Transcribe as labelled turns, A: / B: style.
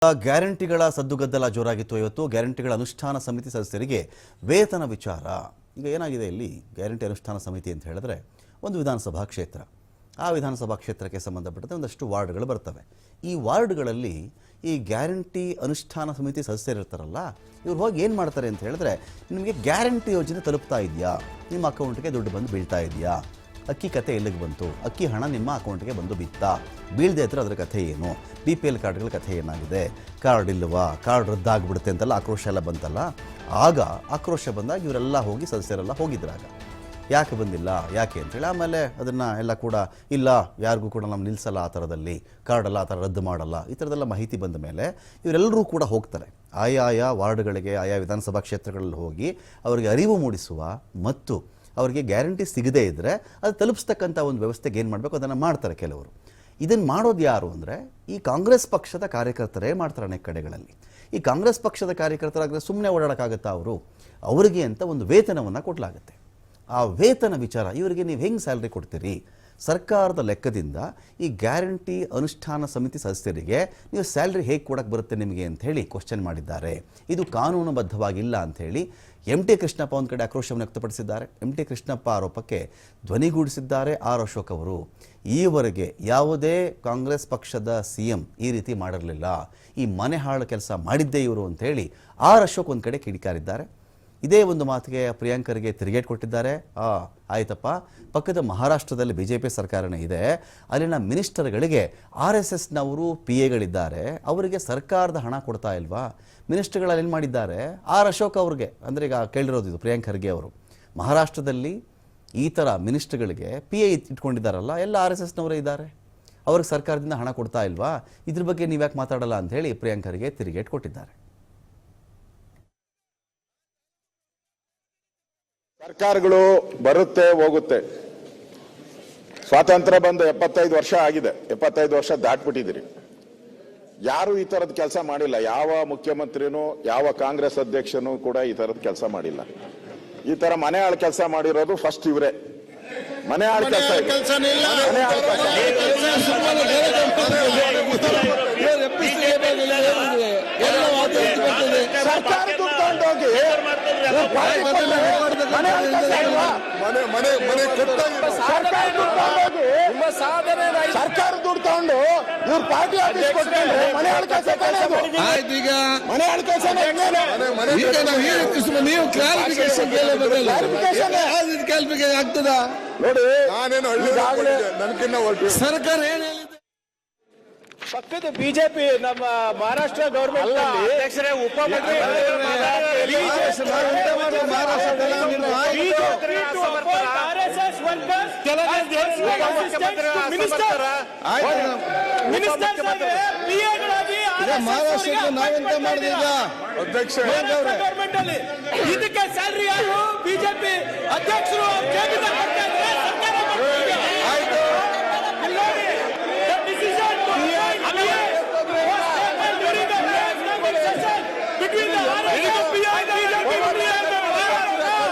A: ಗ್ಯಾರಂಟಿಗಳ ಸದ್ದುಗದ್ದಲ ಜೋರಾಗಿತ್ತು. ಇವತ್ತು ಗ್ಯಾರಂಟಿಗಳ ಅನುಷ್ಠಾನ ಸಮಿತಿ ಸದಸ್ಯರಿಗೆ ವೇತನ ವಿಚಾರ. ಈಗ ಏನಾಗಿದೆ ಇಲ್ಲಿ ಗ್ಯಾರಂಟಿ ಅನುಷ್ಠಾನ ಸಮಿತಿ ಅಂತ ಹೇಳಿದ್ರೆ ಒಂದು ವಿಧಾನಸಭಾ ಕ್ಷೇತ್ರ, ಆ ವಿಧಾನಸಭಾ ಕ್ಷೇತ್ರಕ್ಕೆ ಸಂಬಂಧಪಟ್ಟಂತೆ ಒಂದಷ್ಟು ವಾರ್ಡ್ಗಳು ಬರ್ತವೆ. ಈ ವಾರ್ಡ್ಗಳಲ್ಲಿ ಈ ಗ್ಯಾರಂಟಿ ಅನುಷ್ಠಾನ ಸಮಿತಿ ಸದಸ್ಯರಿರ್ತಾರಲ್ಲ, ಇವ್ರು ಹೋಗಿ ಏನು ಮಾಡ್ತಾರೆ ಅಂತ ಹೇಳಿದ್ರೆ, ನಿಮಗೆ ಗ್ಯಾರಂಟಿ ಯೋಜನೆ ತಲುಪ್ತಾ ಇದೆಯಾ, ನಿಮ್ಮ ಅಕೌಂಟ್ಗೆ ದುಡ್ಡು ಬಂದು ಬೀಳ್ತಾ ಇದೆಯಾ, ಅಕ್ಕಿ ಕತೆ ಎಲ್ಲಿಗೆ ಬಂತು, ಅಕ್ಕಿ ಹಣ ನಿಮ್ಮ ಅಕೌಂಟ್ಗೆ ಬಂದು ಬಿತ್ತಾ, ಬೀಳದೆ ಇದ್ರೆ ಅದರ ಕಥೆ ಏನು, BPL ಕಾರ್ಡ್ಗಳ ಕಥೆ ಏನಾಗಿದೆ, ಕಾರ್ಡ್ ಇಲ್ಲವಾ, ಕಾರ್ಡ್ ರದ್ದಾಗ್ಬಿಡುತ್ತೆ ಅಂತೆಲ್ಲ ಆಕ್ರೋಶ ಎಲ್ಲ ಬಂತಲ್ಲ. ಆಗ ಆಕ್ರೋಶ ಬಂದಾಗ ಇವರೆಲ್ಲ ಹೋಗಿ ಸದಸ್ಯರೆಲ್ಲ ಹೋಗಿದ್ರಾಗ ಯಾಕೆ ಬಂದಿಲ್ಲ ಯಾಕೆ ಅಂತೇಳಿ, ಆಮೇಲೆ ಅದನ್ನು ಎಲ್ಲ ಕೂಡ ಇಲ್ಲ ಯಾರಿಗೂ ಕೂಡ ನಾವು ನಿಲ್ಲಿಸಲ್ಲ, ಆ ಥರದಲ್ಲಿ ಕಾರ್ಡೆಲ್ಲ ಆ ಥರ ರದ್ದು ಮಾಡಲ್ಲ, ಈ ಥರದ್ದೆಲ್ಲ ಮಾಹಿತಿ ಬಂದ ಮೇಲೆ ಇವರೆಲ್ಲರೂ ಕೂಡ ಹೋಗ್ತಾರೆ ಆಯಾ ವಾರ್ಡ್ಗಳಿಗೆ, ಆಯಾ ವಿಧಾನಸಭಾ ಕ್ಷೇತ್ರಗಳಲ್ಲಿ ಹೋಗಿ ಅವರಿಗೆ ಅರಿವು ಮೂಡಿಸುವ ಮತ್ತು ಅವರಿಗೆ ಗ್ಯಾರಂಟಿ ಸಿಗದೇ ಇದ್ದರೆ ಅದು ತಲುಪಿಸ್ತಕ್ಕಂಥ ಒಂದು ವ್ಯವಸ್ಥೆಗೆ ಏನು ಮಾಡಬೇಕು ಅದನ್ನು ಮಾಡ್ತಾರೆ ಕೆಲವರು. ಇದನ್ನು ಮಾಡೋದು ಯಾರು ಅಂದರೆ ಈ ಕಾಂಗ್ರೆಸ್ ಪಕ್ಷದ ಕಾರ್ಯಕರ್ತರೇ ಮಾಡ್ತಾರೆ ಅನೇಕ ಕಡೆಗಳಲ್ಲಿ. ಈ ಕಾಂಗ್ರೆಸ್ ಪಕ್ಷದ ಕಾರ್ಯಕರ್ತರಾದರೆ ಸುಮ್ಮನೆ ಓಡಾಡೋಕ್ಕಾಗತ್ತಾ ಅವರಿಗೆ ಅಂತ ಒಂದು ವೇತನವನ್ನು ಕೊಡಲಾಗುತ್ತೆ. ಆ ವೇತನ ವಿಚಾರ, ಇವರಿಗೆ ನೀವು ಹೆಂಗೆ ಸ್ಯಾಲ್ರಿ ಕೊಡ್ತೀರಿ, ಸರ್ಕಾರದ ಲೆಕ್ಕದಿಂದ ಈ ಗ್ಯಾರಂಟಿ ಅನುಷ್ಠಾನ ಸಮಿತಿ ಸದಸ್ಯರಿಗೆ ನೀವು ಸ್ಯಾಲ್ರಿ ಹೇಗೆ ಕೊಡೋಕ್ಕೆ ಬರುತ್ತೆ ನಿಮಗೆ ಅಂತ ಹೇಳಿ ಕ್ವಶನ್ ಮಾಡಿದ್ದಾರೆ. ಇದು ಕಾನೂನುಬದ್ಧವಾಗಿಲ್ಲ ಅಂಥೇಳಿ MT ಕೃಷ್ಣಪ್ಪ ಒಂದು ಕಡೆ ಆಕ್ರೋಶವನ್ನು ವ್ಯಕ್ತಪಡಿಸಿದ್ದಾರೆ. MT ಕೃಷ್ಣಪ್ಪ ಆರೋಪಕ್ಕೆ ಧ್ವನಿಗೂಡಿಸಿದ್ದಾರೆ ಆರ್ ಅಶೋಕ್ ಅವರು. ಈವರೆಗೆ ಯಾವುದೇ ಕಾಂಗ್ರೆಸ್ ಪಕ್ಷದ CM ಈ ರೀತಿ ಮಾಡಿರಲಿಲ್ಲ, ಈ ಮನೆ ಹಾಳು ಕೆಲಸ ಮಾಡಿದ್ದೇ ಇವರು ಅಂಥೇಳಿ ಆರ್ ಅಶೋಕ್ ಒಂದು ಕಡೆ ಕಿಡಿಕಾರಿದ್ದಾರೆ. ಇದೇ ಒಂದು ಮಾತಿಗೆ ಪ್ರಿಯಾಂಕರ್ಗೆ ತಿರುಗೇಟ್ ಕೊಟ್ಟಿದ್ದಾರೆ. ಆಯ್ತಪ್ಪ, ಪಕ್ಕದ ಮಹಾರಾಷ್ಟ್ರದಲ್ಲಿ BJP ಸರ್ಕಾರನೇ ಇದೆ, ಅಲ್ಲಿನ ಮಿನಿಸ್ಟರ್ಗಳಿಗೆ RSSನವರು PAಗಳಿದ್ದಾರೆ, ಅವರಿಗೆ ಸರ್ಕಾರದ ಹಣ ಕೊಡ್ತಾ ಇಲ್ವಾ, ಮಿನಿಸ್ಟರ್ಗಳಲ್ಲಿ ಏನು ಮಾಡಿದ್ದಾರೆ ಆರ್ ಅಶೋಕ್ ಅವ್ರಿಗೆ, ಅಂದರೆ ಈಗ ಕೇಳಿರೋದು ಇದು ಪ್ರಿಯಾಂಕರ್ಗೆ ಅವರು ಮಹಾರಾಷ್ಟ್ರದಲ್ಲಿ ಈ ಥರ ಮಿನಿಸ್ಟರ್ಗಳಿಗೆ PA ಇಟ್ಕೊಂಡಿದ್ದಾರಲ್ಲ, ಎಲ್ಲ RSSನವರೇ ಇದ್ದಾರೆ, ಅವ್ರಿಗೆ ಸರ್ಕಾರದಿಂದ ಹಣ ಕೊಡ್ತಾ ಇಲ್ವಾ, ಇದ್ರ ಬಗ್ಗೆ ನೀವ್ಯಾಕೆ ಮಾತಾಡಲ್ಲ ಅಂತ ಹೇಳಿ ಪ್ರಿಯಾಂಕರ್ಗೆ ತಿರುಗೇಟ್ ಕೊಟ್ಟಿದ್ದಾರೆ.
B: ಸರ್ಕಾರಗಳು ಬರುತ್ತೆ ಹೋಗುತ್ತೆ, ಸ್ವಾತಂತ್ರ್ಯ ಬಂದು 75 ವರ್ಷ ಆಗಿದೆ, 75 ವರ್ಷ ದಾಟ್ಬಿಟ್ಟಿದ್ದೀರಿ. ಯಾರು ಈ ತರದ ಕೆಲಸ ಮಾಡಿಲ್ಲ, ಯಾವ ಮುಖ್ಯಮಂತ್ರಿನೂ ಯಾವ ಕಾಂಗ್ರೆಸ್ ಅಧ್ಯಕ್ಷನೂ ಕೂಡ ಈ ತರದ ಕೆಲಸ ಮಾಡಿಲ್ಲ. ಈ ತರ ಮನೆ ಹಾಳು ಕೆಲಸ ಮಾಡಿರೋದು ಫಸ್ಟ್ ಇವರೇ. ಮನೆ ಹಾಳು ಕೆಲಸ ಸರ್ಕಾರ ದುಡ್ಡು ತಗೊಂಡೋಗಿ ಸರ್ಕಾರ ದುಡ್ಡು ತಗೊಂಡು ಇವ್ರ ಪಾರ್ಟಿ ಆಫೀಸ್ ಕೊಟ್ಕೊಂಡ್ರೆ ಮನೆ ಹಾಳು ಕೆಲಸ ಮನೆ ಹಾಳು ಕೆಲಸ
C: ನೀವು ಕ್ಲಾರಿಫಿಕೇಶನ್ ಆಗ್ತದ
B: ನೋಡಿ. ನಾನೇನು ಹಳ್ಳಿ ನನ್ಕಿನ್ನ
C: ಸರ್ಕಾರ ಏನ್
D: ಪಕ್ಕದ ಬಿಜೆಪಿ ನಮ್ಮ ಮಹಾರಾಷ್ಟ್ರ ಗೌರ್ಮೆಂಟ್ ಅಧ್ಯಕ್ಷರೇ ಉಪಮಂತ್ರಿ
C: ಮಹಾರಾಷ್ಟ್ರ ನಾವೆಂತ ಮಾಡಿದ
D: ಅಧ್ಯಕ್ಷ ಗೌರ್ಮೆಂಟ್ ಅಲ್ಲಿ ಇದಕ್ಕೆ ಸ್ಯಾಲರಿ ಯಾರು ಬಿಜೆಪಿ ಅಧ್ಯಕ್ಷರು